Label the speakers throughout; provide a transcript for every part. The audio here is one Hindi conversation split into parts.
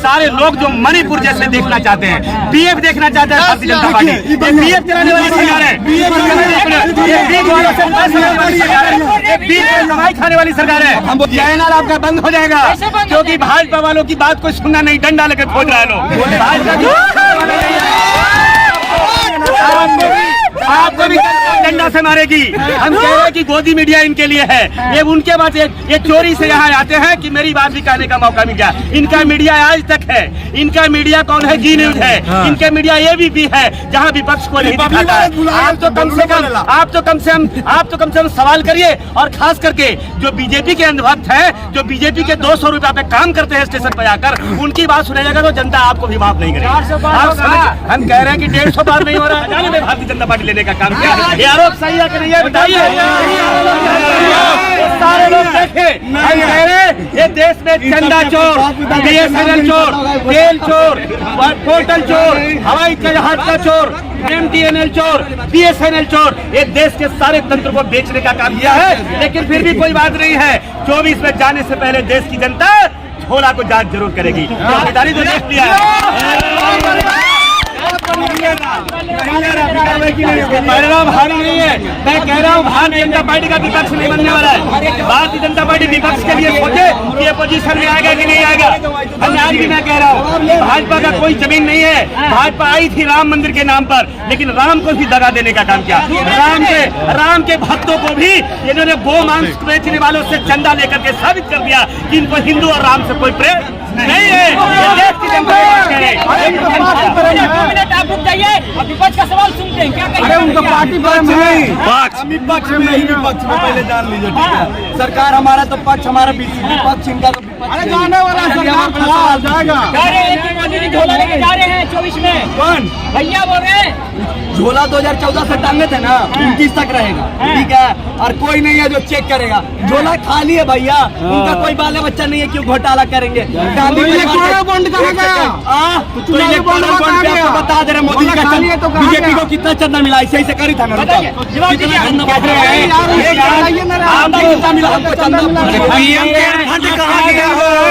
Speaker 1: सारे लोग जो मणिपुर जैसे देखना चाहते हैं, पीएफ देखना चाहते हैं भारतीय जनता पार्टी, ये पीएफ चलाने वाली सरकार है, कमाई खाने वाली सरकार है। चैनल आपका बंद हो जाएगा क्योंकि भाजपा वालों की बात को सुनना नहीं, डंडा लेकर खोज रहे लोग। आपको भी डंडा से मारेगी। हम कह रहे हैं कि गोदी मीडिया इनके लिए है, ये उनके बाद ये चोरी से यहाँ आते हैं कि मेरी बात भी कहने का मौका मिल गया। इनका मीडिया आज तक है, इनका मीडिया कौन है? जी न्यूज है। इनका मीडिया एबीपी है जहाँ विपक्ष को नहीं दिखाता है। आप तो कम से कम सवाल करिए। और खास करके जो बीजेपी के अंधभक्त है, जो बीजेपी के 200 रुपया पे काम करते हैं स्टेशन पर जाकर, उनकी बात सुनेगा तो जनता आपको भी माफ नहीं करेगी। हम कह रहे हैं कि 150 बार नहीं हो रहा है भारतीय जनता पार्टी लेने का काम किया। ये आरोप सही है कि नहीं है बताइए। सारे लोग देखे, हम कह रहे हैं ये देश में चंदा चोर, बीएसएनएल चोर, तेल चोर, पोर्टल चोर, हवाई जहाज का चोर, एमटीएनएल चोर, बीएसएनएल चोर, ये देश के सारे तंत्र को बेचने का काम किया है। लेकिन फिर भी कोई बात नहीं है, 24 में जाने से पहले देश की जनता झोला को जांच जरूर करेगी। जिम्मेदारी तो देख लिया है। परिणाम हानि नहीं है। मैं कह रहा हूँ भारतीय जनता पार्टी का विपक्ष नहीं बनने वाला है। भारतीय जनता पार्टी विपक्ष के लिए सोचे कि ये पोजीशन में आएगा कि नहीं आएगा। हम आज भी मैं कह रहा हूँ भाजपा का कोई जमीन नहीं है। भाजपा आई थी राम मंदिर के नाम पर, लेकिन राम को भी दगा देने का काम किया। राम के भक्तों को भी इन्होंने गो मांस बेचने वालों से चंदा लेकर के साबित कर दिया कि इनको हिंदू और राम से कोई प्रेम नहीं है।
Speaker 2: विपक्ष का सवाल सुनते हैं क्या?
Speaker 3: अरे उनका पार्टी पक्ष विपक्ष में नहीं, विपक्ष में पहले जान लीजिए, ठीक है। सरकार हमारा तो पक्ष, हमारा विपक्ष, इनका तो विपक्ष। अरे जाने वाला सरकार जाएगा।
Speaker 2: झोला लेके जा रहे हैं 24 में।
Speaker 3: कौन
Speaker 2: भैया बोल रहे हैं
Speaker 3: झोला 2014 से टांगे थे ना, 29 तक रहेगा, ठीक है। और कोई नहीं है जो चेक करेगा। झोला खाली है भैया, उनका कोई बाल बच्चा नहीं है, क्यों घोटाला करेंगे? गांधी बता दे रहे मोदी का बीजेपी को कितना चंदा मिला, ऐसे ही से करी था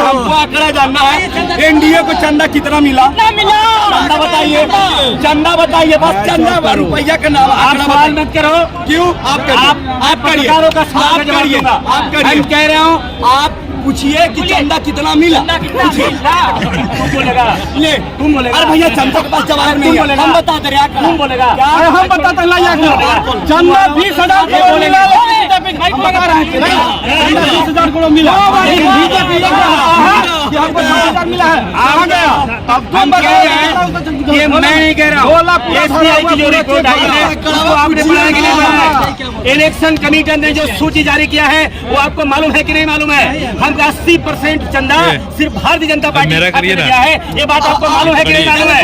Speaker 3: हमको आंकड़ा जानना है। एनडीए को चंदा कितना मिला? चंदा बताइए, चंदा बताइए, बस चंदा रुपया का नाम।
Speaker 1: आप सवाल मत करो।
Speaker 3: क्यों? आप करिए, आप करिए, आप करिए। कह रहा हूँ आप पूछिए कि चंदा कितना मिला।
Speaker 1: तुम बोलेगा, तुम बोलेगा।
Speaker 3: अरे भैया चंदा के पास जवाब नहीं है, हम बता दे रहे।
Speaker 1: तुम बोलेगा,
Speaker 3: हम बताते चंदा 20,000 करोड़ मिला। 20,000 करोड़ मिला,
Speaker 1: ये मैं नहीं कह रहा हूँ। एसबीआई की जो रिपोर्ट आई है उसको आपने पढ़ा कि नहीं पढ़ा है? इलेक्शन कमीशन ने जो सूची जारी किया है वो आपको मालूम है कि नहीं मालूम है? हम 80% चंदा सिर्फ भारतीय जनता पार्टी ने दिया है। ये बात आपको मालूम है कि नहीं मालूम है?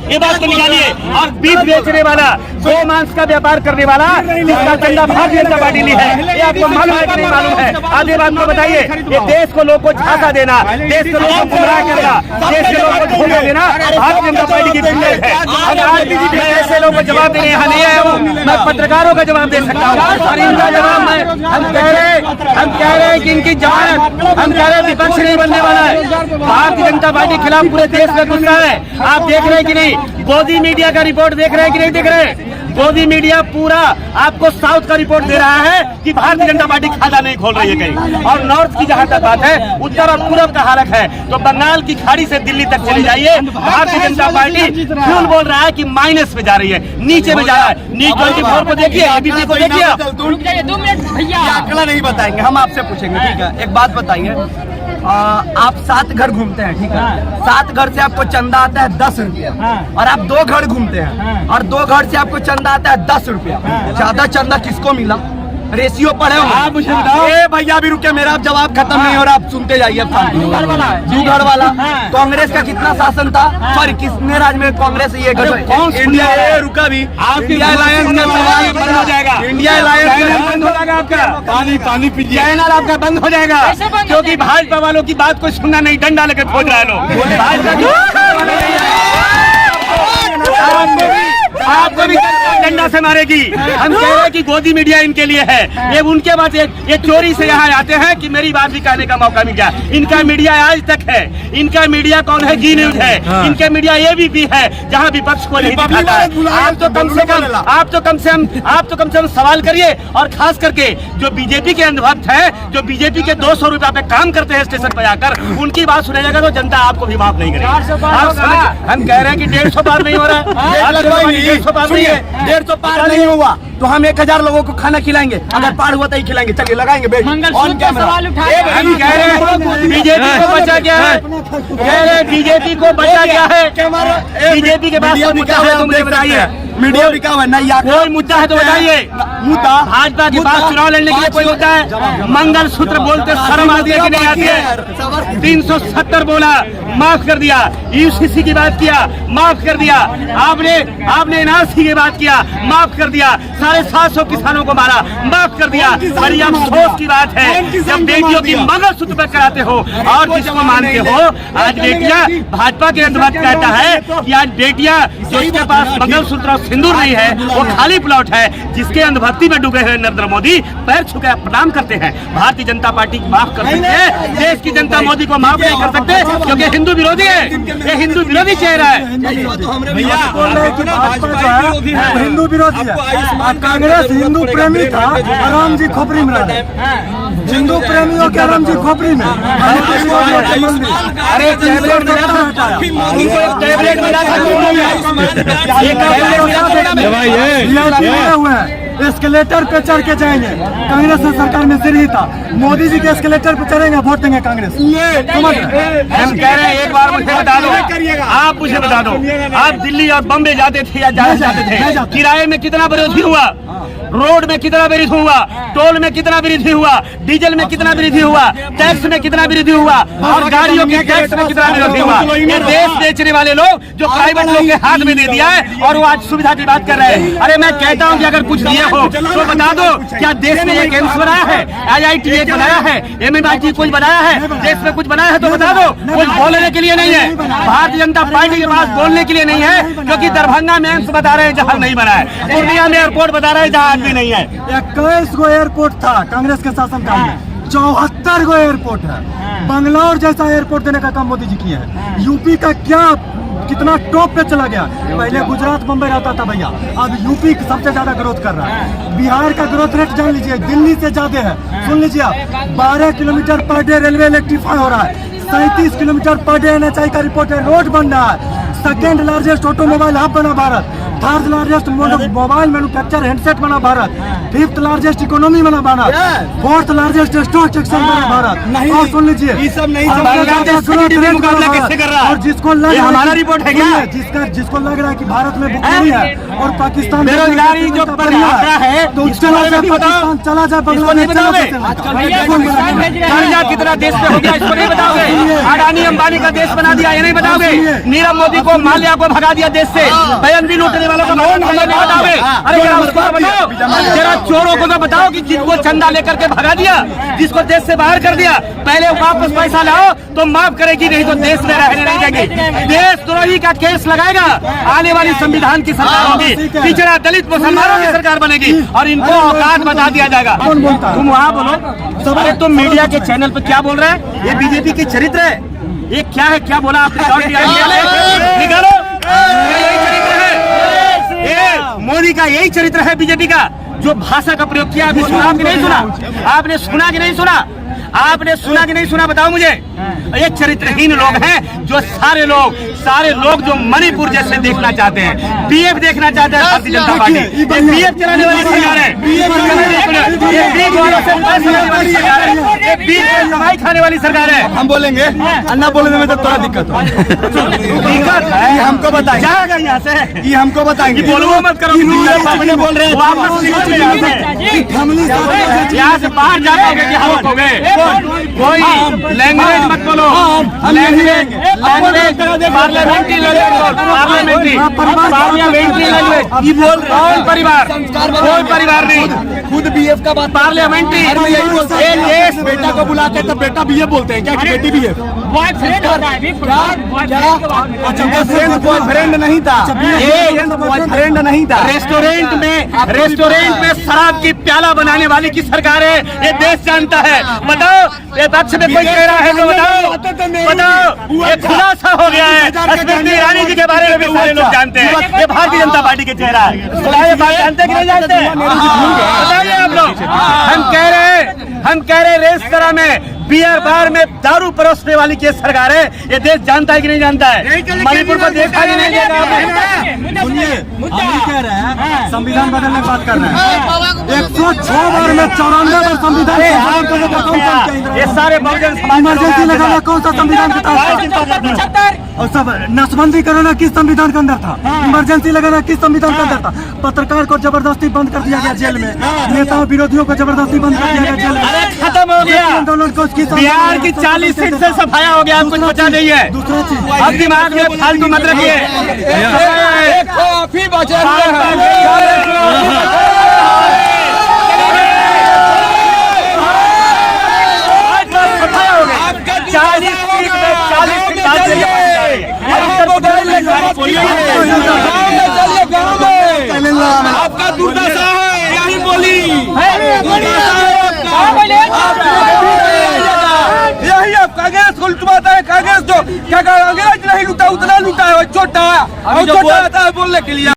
Speaker 1: ये बात को निकालिए। और बीफ बेचने वाला, गो मांस का व्यापार करने वाला, जिसका चंदा भारतीय जनता पार्टी ली है, ये आपको मालूम है कि नहीं मालूम है? आगे बात को बताइए। ये देश को लोग को झांसा देना, देश के लोगों को गुमराह करना, देश के लोगों को धोखा देना भारतीय जनता पार्टी की फिटनेस है। अगर आज मैं ऐसे लोगों को जवाब देने यहाँ नहीं आया हूँ, मैं पत्रकारों का जवाब दे सकता हूँ। और इनका जवाब हम कह रहे हैं कि इनकी जमानत, हम कह रहे हैं विपक्ष नहीं बनने वाला है। भारतीय जनता पार्टी के खिलाफ पूरे देश में गुस्सा है। आप देख रहे हैं कि नहीं? गोदी मीडिया का रिपोर्ट देख रहे हैं कि नहीं देख रहे हैं? गोदी मीडिया पूरा आपको साउथ का रिपोर्ट दे रहा है कि भारतीय जनता पार्टी खाता नहीं खोल रही है कहीं। और नॉर्थ की जहां तक बात है, उत्तर और पूरब का हालत है तो बंगाल की खाड़ी से दिल्ली तक चली जाइए, भारतीय जनता पार्टी फ्यूल बोल रहा है कि माइनस में जा रही है, नीचे में जा रहा है। न्यूज 24 को देखिए, एबीपी को देखिए।
Speaker 2: 2 मिनट भैया,
Speaker 3: आंकड़ा नहीं बताएंगे, हम आपसे पूछेंगे, ठीक है। एक बात बताइए, आप 7 घर घूमते हैं, ठीक है। 7 घर से आपको चंदा आता है 10 रुपया, और आप 2 घर घूमते हैं और 2 घर से आपको चंदा आता है 10 रुपया। ज्यादा चंदा किसको मिला? रेशियो पढ़े हो आप मुझे बताओ। भैया भी रुके, मेरा आप जवाब खत्म नहीं हो रहा, आप सुनते जाइए। दू घर वाला कांग्रेस का कितना शासन था? सॉरी, किसने राज में कांग्रेस ये कौन? इंडिया रुका भी, इंडिया अलायंस में सवाल बंद हो जाएगा। इंडिया अलायंस बंद हो जाएगा, आपका पानी पीजिए, चैनल आपका बंद हो जाएगा क्योंकि भाजपा वालों की बात को सुनना नहीं, डंडा लेकर खोज रहे लोग। आपको भी
Speaker 1: डंडा से मारेगी। हम कह रहे हैं कि गोदी मीडिया इनके लिए है। ये उनके बाद ये चोरी से यहाँ आते हैं कि मेरी बात भी कहने का मौका मिल गया। इनका मीडिया आज तक है। इनका मीडिया कौन है? जी न्यूज है। इनके मीडिया एबीपी है, जहाँ विपक्ष को नहीं दिखाता है। आप तो कम से कम सवाल करिए। और खास करके जो बीजेपी के अंधभक्त है, जो बीजेपी के 200 रुपया पे काम करते हैं स्टेशन पर जाकर, उनकी बात सुनेगा तो जनता आपको भी माफ नहीं करेगी। हम कह रहे हैं कि 150 पार नहीं हो रहा है। 150 पार नहीं है। 150 पार नहीं हुआ तो हम 1000 लोगों को खाना खिलाएंगे। अगर पार हुआ तो ही खिलाएंगे। चलिए लगाएंगे बेट ऑन कैमरा। हम कह रहे हैं बीजेपी को बचा गया है। कह रहे बीजेपी को बचा गया है। बीजेपी के पास मुद्दा है तो मुझे बताइए।
Speaker 3: मीडिया बिका हुआ नहीं,
Speaker 1: कोई मुद्दा है तो बताइए।
Speaker 3: मुद्दा
Speaker 1: भाजपा के पास चुनाव लड़ने के लिए कोई मुद्दा है? मंगलसूत्र बोलते शर्म आती है कि नहीं आती है? 370 बोला, माफ कर दिया। यूसीसी की बात किया, माफ कर दिया। आपने एनआरसी की बात किया, माफ कर दिया। 750 किसानों को मारा, माफ कर दिया। बड़ी अफसोस की बात है जब बेटियों की मंगलसूत्र पर कराते हो और जिसको मानते हो। आज बेटियां, भाजपा के अंधभक्त कहता है कि आज बेटियां जिसके पास मंगलसूत्र और सिंदूर नहीं है वो खाली प्लॉट है। जिसके अंधभक्ति में डूबे हुए नरेंद्र मोदी पैर छूकर प्रणाम करते हैं। भारतीय जनता पार्टी माफ कर सकते हैं, देश की जनता मोदी को माफ नहीं कर सकते क्योंकि हिंदू विरोधी है। ये हिंदू विरोधी चेहरा है।
Speaker 4: हिंदू विरोधी है। कांग्रेस हिंदू प्रेमी था, राम जी खोपड़ी में रहा है। हिंदू प्रेमियों के राम जी खोपड़ी में।
Speaker 1: अरे टैबलेट
Speaker 4: एस्केलेटर पे चढ़ के जाएंगे। कांग्रेस सरकार में सिर ही था। मोदी जी के एस्केलेटर पे चढ़ेंगे, वोट देंगे कांग्रेस।
Speaker 1: हम कह रहे हैं एक बार मुझे बता दो, आप मुझे बता दो, आप दिल्ली और बम्बे जाते थे या जाते थे, किराए में कितना वृद्धि हुआ? रोड में कितना वृद्धि हुआ? टोल में कितना वृद्धि हुआ? डीजल में कितना वृद्धि हुआ? टैक्स में कितना वृद्धि हुआ? और गाड़ियों के टैक्स में कितना वृद्धि हुआ? ये देश बेचने वाले लोग जो प्राइवेट लोग के हाथ में दे दिया है और वो आज सुविधा की बात कर रहे हैं। अरे मैं कहता हूँ कि अगर कुछ दिए हो तो बता दो। क्या देश में एक एम्स बनाया है? IIT बनाया है? MMIT कुछ बनाया है? देश में कुछ बनाया है तो बता दो। कुछ बोलने के लिए नहीं है। भारतीय जनता पार्टी के पास बोलने के लिए नहीं है, क्योंकि दरभंगा में एम्स बता रहे हैं जहाँ नहीं बना है, पूर्णिया में एयरपोर्ट बता रहे हैं जहाँ भी नहीं है।
Speaker 4: 21 गो एयरपोर्ट था कांग्रेस के शासनकाल में, 74 गो एयरपोर्ट है। बंगलौर जैसा एयरपोर्ट देने का काम मोदी जी किया है। यूपी का क्या कितना टॉप पे चला गया। पहले गुजरात मुंबई रहता था भैया, अब यूपी सबसे ज्यादा ग्रोथ कर रहा है। बिहार का ग्रोथ रेट जान लीजिए, दिल्ली से ज्यादा है। सुन लीजिए आप, 12 kilometre per day railway electrify हो रहा है। 37 किलोमीटर पर डे NHI का रिपोर्ट है, रोड बन रहा है। सेकेंड लार्जेस्ट ऑटोमोबाइल हब बना Bharat. Third largest mobile manufacture handset बना भारत। 5th लार्जेस्ट इकोनॉमी बना Bharat. 4th largest stock exchange बना भारत। और सुन लीजिए,
Speaker 1: ये सब नहीं
Speaker 4: और जिसको लग रहा है
Speaker 1: हमारा रिपोर्ट है क्या?
Speaker 4: जिसको लग रहा है कि भारत में भुखमरी है और पाकिस्तान
Speaker 1: बेरोजगारी जो बढ़ा है
Speaker 4: तो चला जाए पाकिस्तान, चला जाए बांग्लादेश।
Speaker 1: कर्जा कितना देश में हो गया इसको नहीं बताओगे? अडानी अंबानी का देश बना दिया ये नहीं बताओगे? नीरव मोदी को, माल्या को भगा दिया देश से। बयान भी लूटने वालों को नहीं बताओगे? अरे जरा उसको बताओ, जरा चोरों को तो बताओ कि जिनको चंदा लेकर के भगा दिया, जिसको देश से बाहर कर दिया, पहले वापस पैसा लाओ तो माफ करेगी, नहीं तो देश में रहने नहीं देंगे। देशद्रोही का केस लगाएगा। आने वाली संविधान की सरकार होगी, पिछड़ा दलित मुसलमानों की सरकार बनेगी और इनको औकात बता दिया जाएगा। तुम वहाँ बोलो, अरे तुम मीडिया के चैनल पर क्या बोल रहे हैं? ये बीजेपी की चरित्र है। ये क्या है? क्या बोला आपने? निकालो। यही चरित्र है, मोदी का यही चरित्र है बीजेपी का। जो भाषा का प्रयोग किया, आपने सुना कि नहीं सुना? आपने सुना कि नहीं सुना? आपने सुना कि नहीं सुना? बताओ मुझे। ये चरित्रहीन लोग हैं जो सारे लोग जो मणिपुर जैसे देखना चाहते हैं, पीएफ देखना चाहते हैं भारतीय जनता पार्टी। ये पीएफ चलाने वाली सरकार है, ये बीच वालों से पैसे लेने वाली सरकार है, ये बीच में कमाई खाने वाली सरकार है।
Speaker 3: हम बोलेंगे, अन्ना बोलने में तो थोड़ा दिक्कत हो।
Speaker 1: दिक्कत है,
Speaker 3: हमको बताइए
Speaker 1: जाएगा यहाँ से,
Speaker 3: ये हमको बताएंगे।
Speaker 1: बोलो मत करो, अपने बोल रहे हैं वापस यहाँ से बाहर जा पाओगे कि हम हो गए। कोई लैंग्वेज मत बोलो, लैंग्वेज पार्लियामेंट्री लैंग्वेज कौन परिवार, कोई परिवार नहीं,
Speaker 3: खुद बीएफ का बात
Speaker 1: पार्लियामेंट्री देश
Speaker 4: बेटा को बुलाते तब बेटा बीएफ बोलते हैं क्या कि बेटी बीएफ?
Speaker 2: बॉयफ्रेंड होता है अभी
Speaker 3: बॉयफ्रेंड नहीं था, बॉयफ्रेंड नहीं था।
Speaker 1: रेस्टोरेंट में शराब की प्याला बनाने वाली की सरकार है, ये देश जानता है। बताओ ये पक्ष में कोई कह रहा है तो बताओ, ये खुलासा हो गया है। स्मृति ईरानी जी के बारे में भी सारे लोग जानते हैं, ये भारतीय जनता पार्टी के चेहरा है। ये बात जानते कि नहीं जानते? बताइए आप लोग। हम कह रहे रेस्तरां में, बियर बार में दारू परोसने वाली की सरकार है, ये देश जानता है कि नहीं जानता है? मणिपुर को देखा कि नहीं देखा?
Speaker 4: सुनिए, हम ये कह रहे हैं संविधान बदलने की बात कर रहे हैं। 106 बार में 94 बार संविधान
Speaker 1: ये सारे बहुजन समाज
Speaker 4: इमरजेंसी लगाना कौन सा संविधान के तहत? और सब नसबंदी कराना किस संविधान के अंदर था? इमरजेंसी लगाना किस संविधान के अंदर था? पत्रकार को जबरदस्ती बंद कर दिया गया जेल में, नेताओं विरोधियों को जबरदस्ती बंद कर दिया गया जेल में।
Speaker 1: खत्म हो गया।
Speaker 4: आंदोलन को
Speaker 1: बिहार की 40 सीट से सफाया हो गया, अब कुछ बचा नहीं है।
Speaker 4: दूसरा चीज
Speaker 1: अब दिमाग में फालतू मत रखिए।
Speaker 3: काफी बचे
Speaker 1: सफाया हो गया। 40 सीट में 40 सीट
Speaker 3: आपका दुर्दशा है, यही बोली यही अब कांग्रेस को लुटवाता है। कांग्रेस जो क्या कांग्रेस नहीं लुटा उतना लुटा है, छोटा है बोलने के लिए।